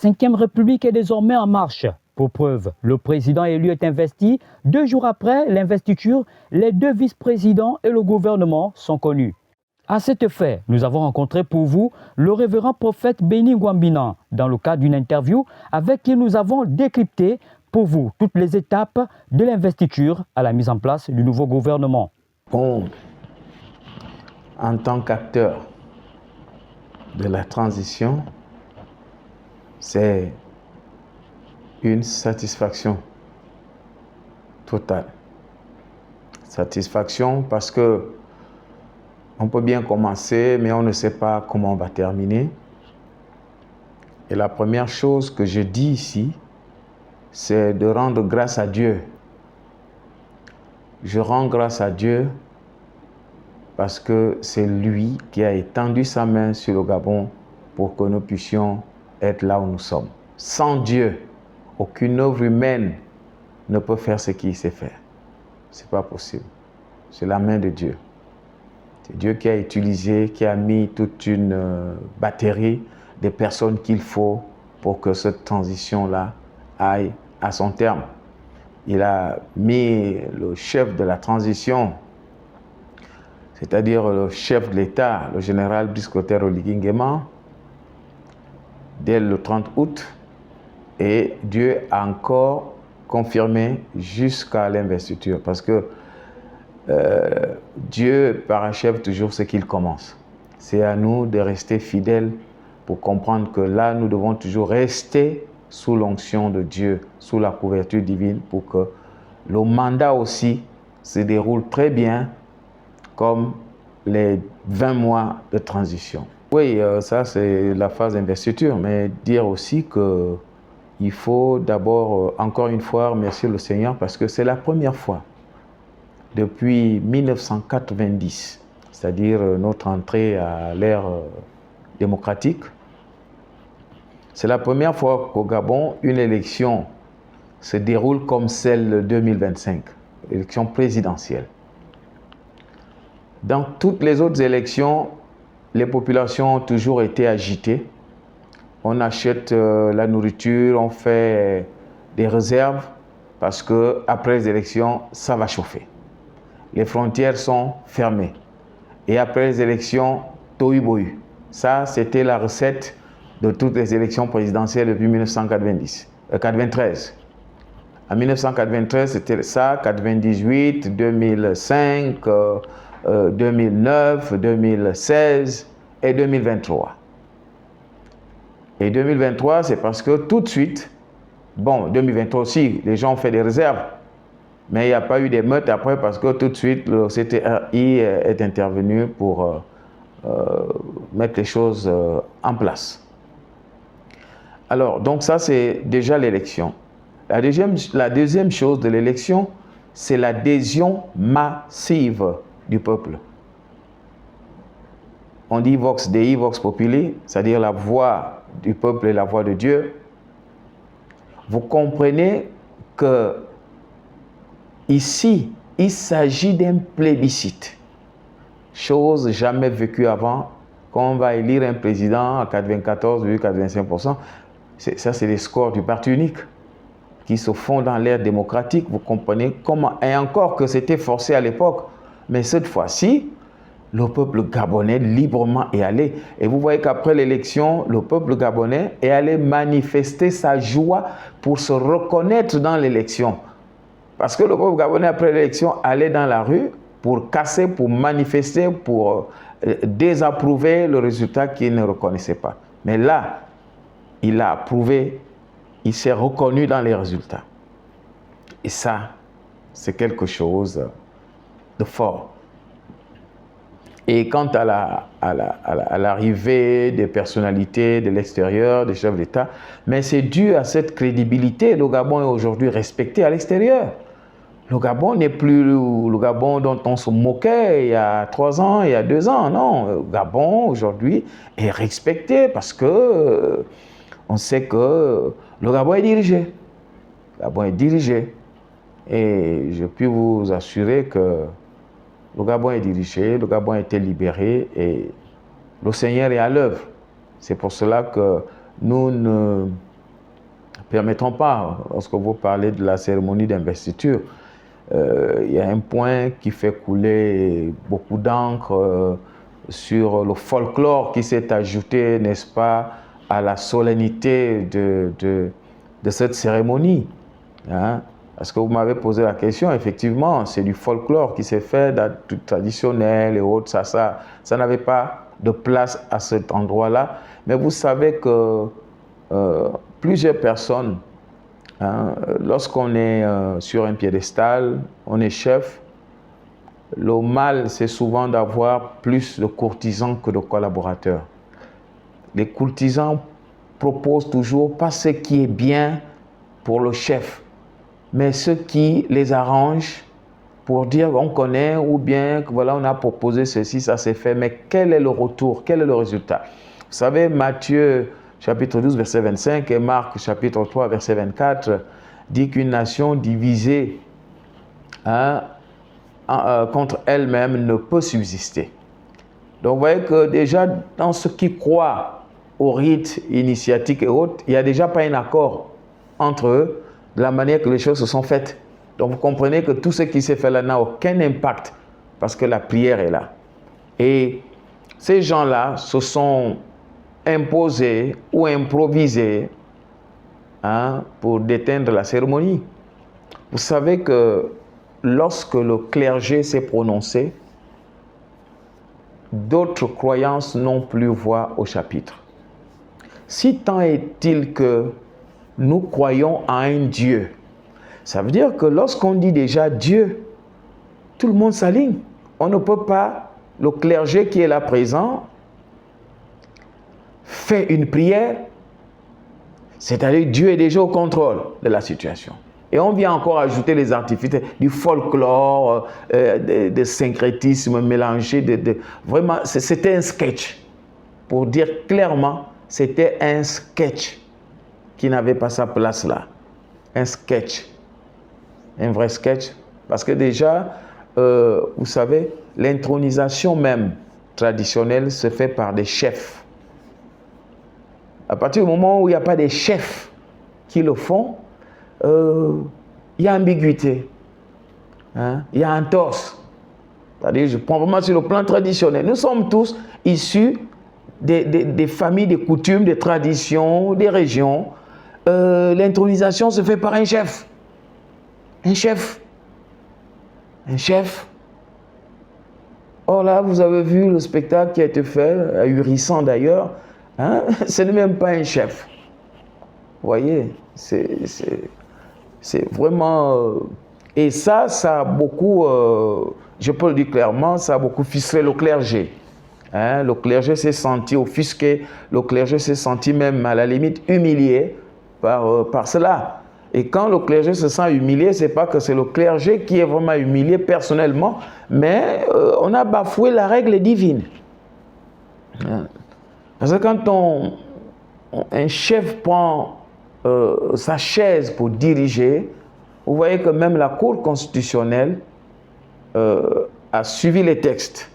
5e République est désormais en marche. Pour preuve, le président élu est investi. 2 jours après l'investiture, les 2 vice-présidents et le gouvernement sont connus. À cet effet, nous avons rencontré pour vous le révérend prophète Béni Gwambina dans le cadre d'une interview avec qui nous avons décrypté pour vous toutes les étapes de l'investiture à la mise en place du nouveau gouvernement. Bon, en tant qu'acteur de la transition, c'est une satisfaction totale. Satisfaction parce que on peut bien commencer, mais on ne sait pas comment on va terminer. Et la première chose que je dis ici, c'est de rendre grâce à Dieu. Je rends grâce à Dieu parce que c'est lui qui a étendu sa main sur le Gabon pour que nous puissions être là où nous sommes. Sans Dieu, aucune œuvre humaine ne peut faire ce qu'il sait faire. Ce n'est pas possible. C'est la main de Dieu. C'est Dieu qui a utilisé, qui a mis toute une batterie de personnes qu'il faut pour que cette transition-là aille à son terme. Il a mis le chef de la transition, c'est-à-dire le chef de l'État, le général Brice Clotaire Oligui Nguema, dès le 30 août, et Dieu a encore confirmé jusqu'à l'investiture, parce que Dieu parachève toujours ce qu'il commence. C'est à nous de rester fidèles pour comprendre que là, nous devons toujours rester sous l'onction de Dieu, sous la couverture divine, pour que le mandat aussi se déroule très bien, comme les 20 mois de transition. Oui, ça c'est la phase d'investiture, mais dire aussi qu'il faut d'abord, encore une fois, remercier le Seigneur, parce que c'est la première fois depuis 1990, c'est-à-dire notre entrée à l'ère démocratique. C'est la première fois qu'au Gabon, une élection se déroule comme celle de 2025, l'élection présidentielle. Dans toutes les autres élections, les populations ont toujours été agitées. On achète la nourriture, on fait des réserves, parce qu'après les élections, ça va chauffer. Les frontières sont fermées. Et après les élections, tohu-bohu. Ça, c'était la recette de toutes les élections présidentielles depuis 1993. En 1993, c'était ça, 98, 2005, 2009, 2016 et 2023. Et 2023, c'est parce que tout de suite, bon, 2023 aussi, les gens ont fait des réserves. Mais il n'y a pas eu d'émeute après parce que tout de suite, le CTRI est intervenu pour mettre les choses en place. Alors, donc ça, c'est déjà l'élection. La deuxième chose de l'élection, c'est l'adhésion massive du peuple. On dit Vox Dei, Vox Populi, c'est-à-dire la voix du peuple et la voix de Dieu. Vous comprenez que ici, il s'agit d'un plébiscite, chose jamais vécue avant. Quand on va élire un président à 94,85%, ça c'est les scores du parti unique qui se font dans l'ère démocratique. Vous comprenez comment, et encore que c'était forcé à l'époque, mais cette fois-ci, le peuple gabonais librement est allé. Et vous voyez qu'après l'élection, le peuple gabonais est allé manifester sa joie pour se reconnaître dans l'élection. Parce que le peuple gabonais, après l'élection, allait dans la rue pour casser, pour manifester, pour désapprouver le résultat qu'il ne reconnaissait pas. Mais là, il a approuvé, il s'est reconnu dans les résultats. Et ça, c'est quelque chose de fort. Et quant à l'arrivée des personnalités de l'extérieur, des chefs d'État, mais c'est dû à cette crédibilité. Le Gabon est aujourd'hui respecté à l'extérieur. Le Gabon n'est plus le Gabon dont on se moquait il y a 3 ans, il y a 2 ans. Non, le Gabon aujourd'hui est respecté parce que on sait que le Gabon est dirigé. Le Gabon est dirigé. Et je puis vous assurer que le Gabon est dirigé, le Gabon a été libéré et le Seigneur est à l'œuvre. C'est pour cela que nous ne permettront pas, lorsque vous parlez de la cérémonie d'investiture, il y a un point qui fait couler beaucoup d'encre sur le folklore qui s'est ajouté, n'est-ce pas, à la solennité de cette cérémonie. Hein? Parce que vous m'avez posé la question, effectivement, c'est du folklore qui s'est fait, traditionnel et autres, ça n'avait pas de place à cet endroit-là. Mais vous savez que plusieurs personnes, hein, lorsqu'on est sur un piédestal, on est chef, le mal, c'est souvent d'avoir plus de courtisans que de collaborateurs. Les courtisans proposent toujours pas ce qui est bien pour le chef, mais ce qui les arrange pour dire on connaît ou bien que voilà on a proposé ceci, ça s'est fait, mais quel est le retour, quel est le résultat? Vous savez, Matthieu chapitre 12 verset 25 et Marc chapitre 3 verset 24 dit qu'une nation divisée contre elle-même ne peut subsister. Donc vous voyez que déjà dans ceux qui croient au rite initiatique et autres, il n'y a déjà pas un accord entre eux de la manière que les choses se sont faites. Donc vous comprenez que tout ce qui s'est fait là n'a aucun impact parce que la prière est là. Et ces gens-là se sont imposés ou improvisés pour déteindre la cérémonie. Vous savez que lorsque le clergé s'est prononcé, d'autres croyances n'ont plus voix au chapitre. Si tant est-il que nous croyons à un Dieu, ça veut dire que lorsqu'on dit déjà Dieu, tout le monde s'aligne. On ne peut pas, le clergé qui est là présent, fait une prière, c'est-à-dire Dieu est déjà au contrôle de la situation. Et on vient encore ajouter les artifices du folklore, de syncrétisme mélangé. Vraiment, c'était un sketch. Pour dire clairement, c'était un sketch qui n'avait pas sa place là. Un sketch. Un vrai sketch. Parce que déjà, vous savez, l'intronisation même traditionnelle se fait par des chefs. À partir du moment où il n'y a pas des chefs qui le font, il y a ambiguïté, il y a entorse. C'est-à-dire, je prends vraiment sur le plan traditionnel. Nous sommes tous issus des familles, des coutumes, des traditions, des régions. L'intronisation se fait par un chef. Un chef. Un chef. Or là, vous avez vu le spectacle qui a été fait, ahurissant d'ailleurs. Ce n'est même pas un chef. Vous voyez, c'est vraiment... et ça a beaucoup, je peux le dire clairement, ça a beaucoup ficelé le clergé. Le clergé s'est senti offusqué, le clergé s'est senti même à la limite humilié par cela. Et quand le clergé se sent humilié, ce n'est pas que c'est le clergé qui est vraiment humilié personnellement, mais on a bafoué la règle divine. Parce que quand un chef prend sa chaise pour diriger, vous voyez que même la Cour constitutionnelle a suivi les textes.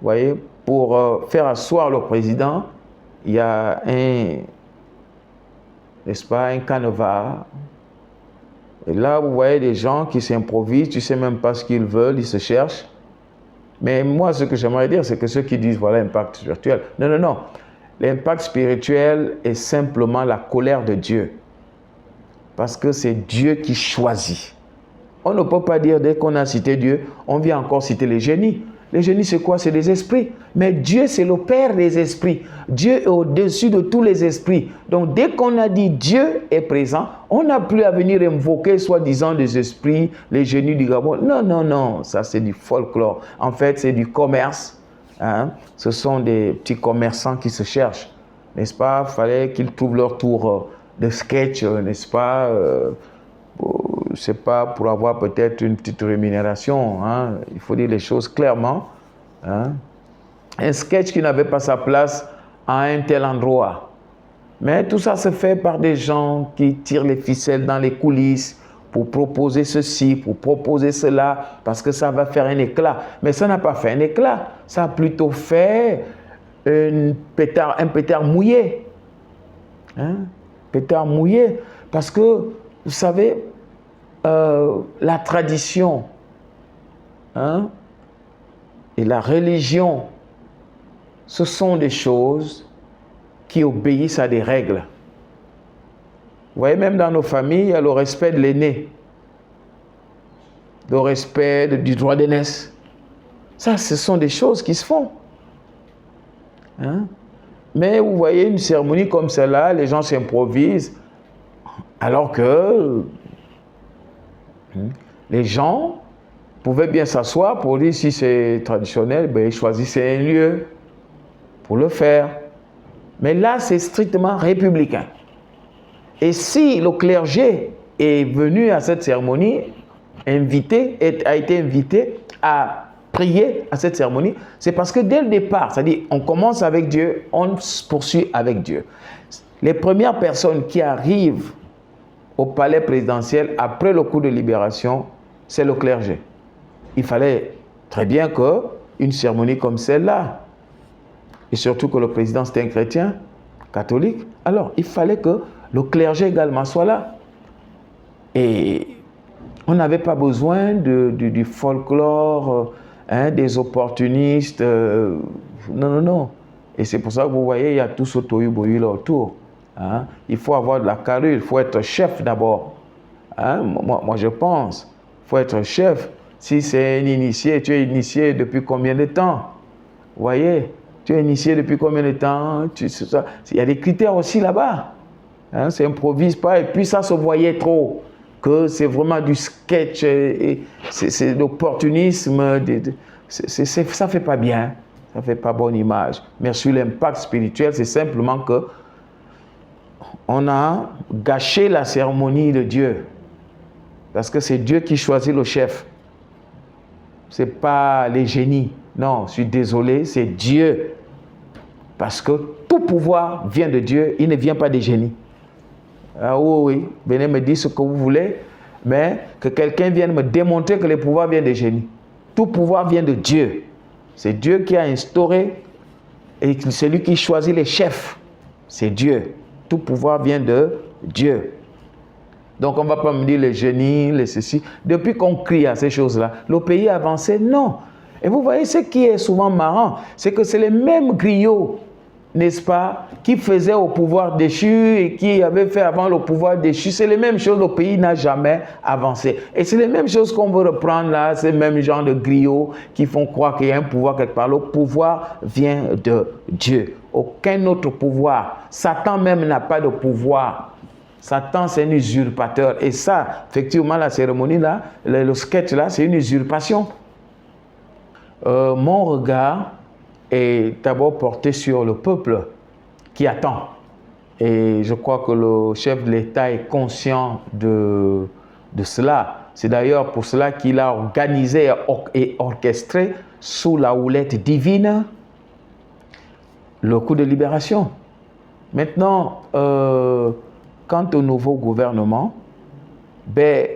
Vous voyez, pour faire asseoir le président, il y a n'est-ce pas, un canevas. Et là, vous voyez des gens qui s'improvisent, tu ne sais même pas ce qu'ils veulent, ils se cherchent. Mais moi, ce que j'aimerais dire, c'est que ceux qui disent, voilà, impact spirituel. Non, non, non. L'impact spirituel est simplement la colère de Dieu. Parce que c'est Dieu qui choisit. On ne peut pas dire, dès qu'on a cité Dieu, on vient encore citer les génies. Les génies, c'est quoi? C'est des esprits. Mais Dieu, c'est le Père des esprits. Dieu est au-dessus de tous les esprits. Donc, dès qu'on a dit Dieu est présent, on n'a plus à venir invoquer soi-disant des esprits, les génies du Gabon. Non, non, non. Ça, c'est du folklore. En fait, c'est du commerce. Ce sont des petits commerçants qui se cherchent. N'est-ce pas? Il fallait qu'ils trouvent leur tour de sketch, n'est-ce pas? Je ne sais pas, pour avoir peut-être une petite rémunération. Il faut dire les choses clairement. Un sketch qui n'avait pas sa place à un tel endroit. Mais tout ça se fait par des gens qui tirent les ficelles dans les coulisses pour proposer ceci, pour proposer cela, parce que ça va faire un éclat. Mais ça n'a pas fait un éclat. Ça a plutôt fait un pétard mouillé. pétard mouillé. Parce que, vous savez, la tradition hein, et la religion, ce sont des choses qui obéissent à des règles. Vous voyez, même dans nos familles, il y a le respect de l'aîné, le respect du droit d'aînesse. Ça, ce sont des choses qui se font. Hein? Mais vous voyez une cérémonie comme celle-là, les gens s'improvisent, alors que les gens pouvaient bien s'asseoir pour dire si c'est traditionnel, ben, ils choisissaient un lieu pour le faire. Mais là, c'est strictement républicain. Et si le clergé est venu à cette cérémonie, a été invité à prier à cette cérémonie, c'est parce que dès le départ, c'est-à-dire on commence avec Dieu, on se poursuit avec Dieu. Les premières personnes qui arrivent au palais présidentiel après le coup de libération, c'est le clergé. Il fallait très bien qu'une cérémonie comme celle-là, et surtout que le président c'était un chrétien catholique, alors il fallait que le clergé également soit là. Et on n'avait pas besoin du folklore, hein, des opportunistes. Non. Et c'est pour ça que vous voyez, il y a tout ce tohu-bohu là autour. Hein. Il faut avoir de la carrure, il faut être chef d'abord. Hein. Moi, je pense, il faut être chef. Si c'est un initié, tu es initié depuis combien de temps? Vous voyez, tu es initié depuis combien de temps? Il y a des critères aussi là-bas. Hein, ça n'improvise pas. Et puis ça se voyait trop, que c'est vraiment du sketch, c'est l'opportunisme. Ça ne fait pas bien, ça ne fait pas bonne image. Mais sur l'impact spirituel, c'est simplement que on a gâché la cérémonie de Dieu. Parce que c'est Dieu qui choisit le chef. Ce n'est pas les génies. Non, je suis désolé, c'est Dieu. Parce que tout pouvoir vient de Dieu, il ne vient pas des génies. Ah oui, venez me dire ce que vous voulez, mais que quelqu'un vienne me démontrer que le pouvoir vient des génies. Tout pouvoir vient de Dieu. C'est Dieu qui a instauré, et c'est lui qui choisit les chefs. C'est Dieu. Tout pouvoir vient de Dieu. Donc on ne va pas me dire les génies, les ceci. Depuis qu'on crie à ces choses-là, le pays a avancé. Non. Et vous voyez, ce qui est souvent marrant, c'est que c'est les mêmes griots, n'est-ce pas, qui faisaient au pouvoir déchu et qui avaient fait avant le pouvoir déchu. C'est les mêmes choses, le pays n'a jamais avancé. Et c'est les mêmes choses qu'on veut reprendre là, ces mêmes genres de griots qui font croire qu'il y a un pouvoir quelque part. Le pouvoir vient de Dieu. Aucun autre pouvoir. Satan même n'a pas de pouvoir. Satan, c'est un usurpateur. Et ça, effectivement, la cérémonie là, le sketch là, c'est une usurpation. Mon regard est d'abord porté sur le peuple qui attend. Et je crois que le chef de l'État est conscient de cela. C'est d'ailleurs pour cela qu'il a organisé et orchestré sous la houlette divine le coup de libération. Maintenant, quant au nouveau gouvernement, ben,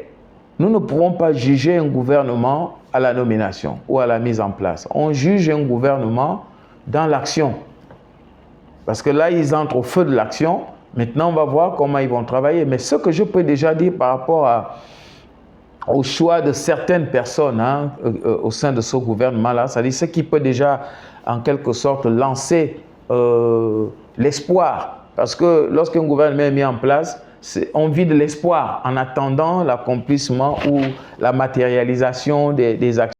nous ne pourrons pas juger un gouvernement à la nomination ou à la mise en place. On juge un gouvernement dans l'action. Parce que là, ils entrent au feu de l'action. Maintenant, on va voir comment ils vont travailler. Mais ce que je peux déjà dire par rapport au choix de certaines personnes hein, au sein de ce gouvernement-là, c'est-à-dire ce qui peut déjà, en quelque sorte, lancer l'espoir. Parce que lorsqu'un gouvernement est mis en place, on vit de l'espoir en attendant l'accomplissement ou la matérialisation des actions.